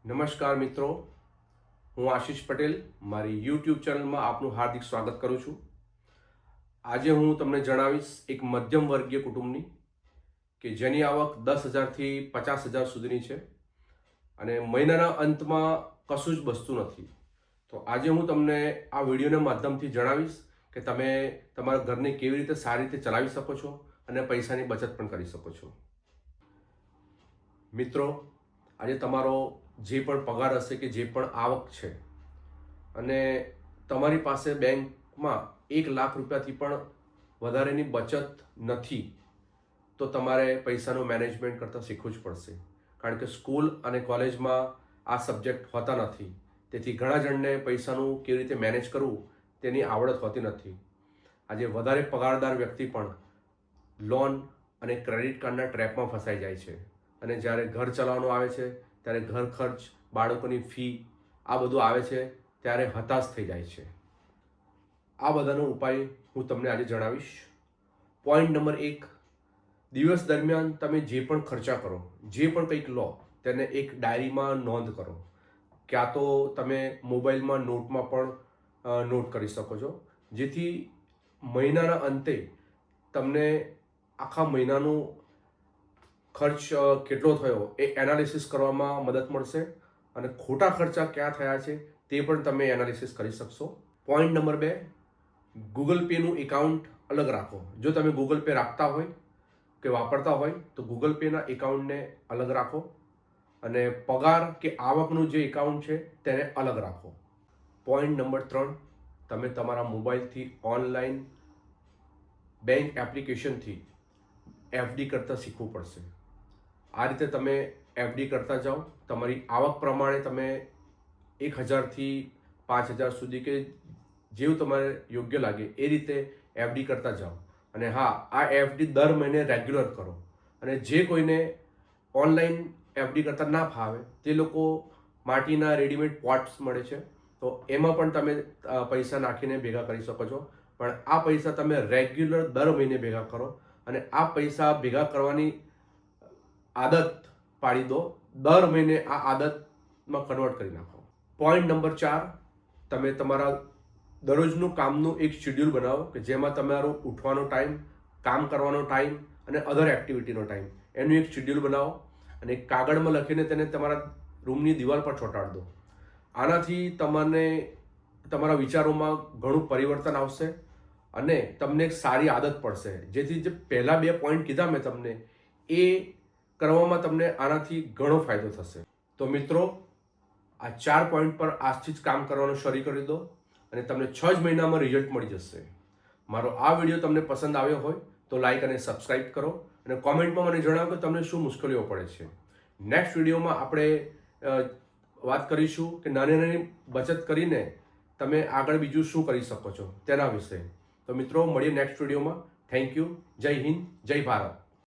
નમસ્કાર મિત્રો, હું આશીષ પટેલ મારી યુટ્યુબ ચેનલમાં આપનું હાર્દિક સ્વાગત કરું છું। આજે હું તમને જણાવીશ એક મધ્યમ વર્ગીય કુટુંબની કે જેની આવક 10,000થી 50,000 સુધીની છે અને મહિનાના અંતમાં કશું જ બચતું નથી। તો આજે હું તમને આ વિડીયોના માધ્યમથી જણાવીશ કે તમે તમારા ઘરને કેવી રીતે સારી રીતે ચલાવી શકો છો અને પૈસાની બચત પણ કરી શકો છો। મિત્રો, આજે તમારો જે પણ પગાર હશે કે જે પણ આવક છે અને તમારી પાસે બેંકમાં 1,00,000 રૂપિયાથી પણ વધારેની બચત નથી તો તમારે પૈસાનું મેનેજમેન્ટ કરતાં શીખવું જ પડશે, કારણ કે સ્કૂલ અને કોલેજમાં આ સબ્જેક્ટ હોતા નથી। તેથી ઘણા જણને પૈસાનું કેવી રીતે મેનેજ કરવું તેની આવડત હોતી નથી। આજે વધારે પગારદાર વ્યક્તિ પણ લોન અને ક્રેડિટ કાર્ડના ટ્રેપમાં ફસાઈ જાય છે અને જ્યારે ઘર ચલાવવાનું આવે છે ત્યારે ઘર ખર્ચ, બાળકોની ફી આ બધું આવે છે ત્યારે હતાશ થઈ જાય છે। આ બધાનો ઉપાય હું તમને આજે જણાવીશ। પોઈન્ટ નંબર 1, દિવસ દરમિયાન તમે જે પણ ખર્ચા કરો, જે પણ કંઈક લો તેને એક ડાયરીમાં નોંધ કરો, ક્યાં તો તમે મોબાઈલમાં નોટમાં પણ નોટ કરી શકો છો, જેથી મહિનાના અંતે તમને આખા મહિનાનું ખર્ચ કેટલો થયો એ એનાલિસિસ કરવામાં મદદ મળશે અને ખોટા ખર્ચા ક્યાં થયા છે તે પણ તમે એનાલિસિસ કરી શકશો। પોઈન્ટ નંબર 2, ગૂગલ પેનું એકાઉન્ટ અલગ રાખો। જો તમે ગૂગલ પે રાખતા હોય કે વાપરતા હોય તો ગૂગલ પેના એકાઉન્ટને અલગ રાખો અને પગાર કે આવકનું જે એકાઉન્ટ છે તેને અલગ રાખો। પોઈન્ટ નંબર 3, તમે તમારા મોબાઈલથી ઓનલાઈન બેંક એપ્લિકેશનથી એફડી કરતાં શીખવું પડશે। આ રીતે તમે એફડી કરતા જાઓ, તમારી આવક પ્રમાણે તમે 1,000થી 5,000 સુધી કે જેવું તમારે યોગ્ય લાગે એ રીતે એફડી કરતા જાઓ। અને હા, આ એફડી દર મહિને રેગ્યુલર કરો અને જે કોઈને ઓનલાઈન એફડી કરતાં ના ફાવે તે લોકો માટીના રેડીમેડ પોટ્સ મળે છે તો એમાં પણ તમે પૈસા નાખીને ભેગા કરી શકો છો, પણ આ પૈસા તમે રેગ્યુલર દર મહિને ભેગા કરો અને આ પૈસા ભેગા કરવાની આદત પાડી દો। દર મહિને આ આદતમાં કન્વર્ટ કરી નાખો। પોઈન્ટ નંબર 4, તમે તમારા દરરોજનું કામનું એક શેડ્યુલ બનાવો કે જેમાં તમારો ઉઠવાનો ટાઈમ, કામ કરવાનો ટાઈમ અને અધર એક્ટિવિટીનો ટાઈમ એનું એક શેડ્યુલ બનાવો અને કાગળમાં લખીને તેને તમારા રૂમની દિવાલ પર ચોંટાડી દો। આનાથી તમને તમારા વિચારોમાં ઘણું પરિવર્તન આવશે અને તમને એક સારી આદત પડશે, જેથી જે પહેલા 2 પોઈન્ટ કીધા મેં તમને એ કરવામાં તમને આનાથી ઘણો ફાયદો થશે। તો મિત્રો, આ 4 પોઈન્ટ પર આજથી જ કામ કરવાનું શરૂ કરી દો અને તમને 6 જ મહિનામાં રિઝલ્ટ મળી જશે। મારો આ વિડીયો તમને પસંદ આવ્યો હોય તો લાઈક અને સબસ્ક્રાઈબ કરો અને કોમેન્ટમાં મને જણાવો કે તમને શું મુશ્કેલીઓ પડે છે। નેક્સ્ટ વિડીયોમાં આપણે વાત કરીશું કે નાની નાની બચત કરીને તમે આગળ બીજું શું કરી શકો છો તેના વિશે। તો મિત્રો, મળીએ નેક્સ્ટ વિડીયોમાં। Thank you. જય હિન્દ, જય ભારત।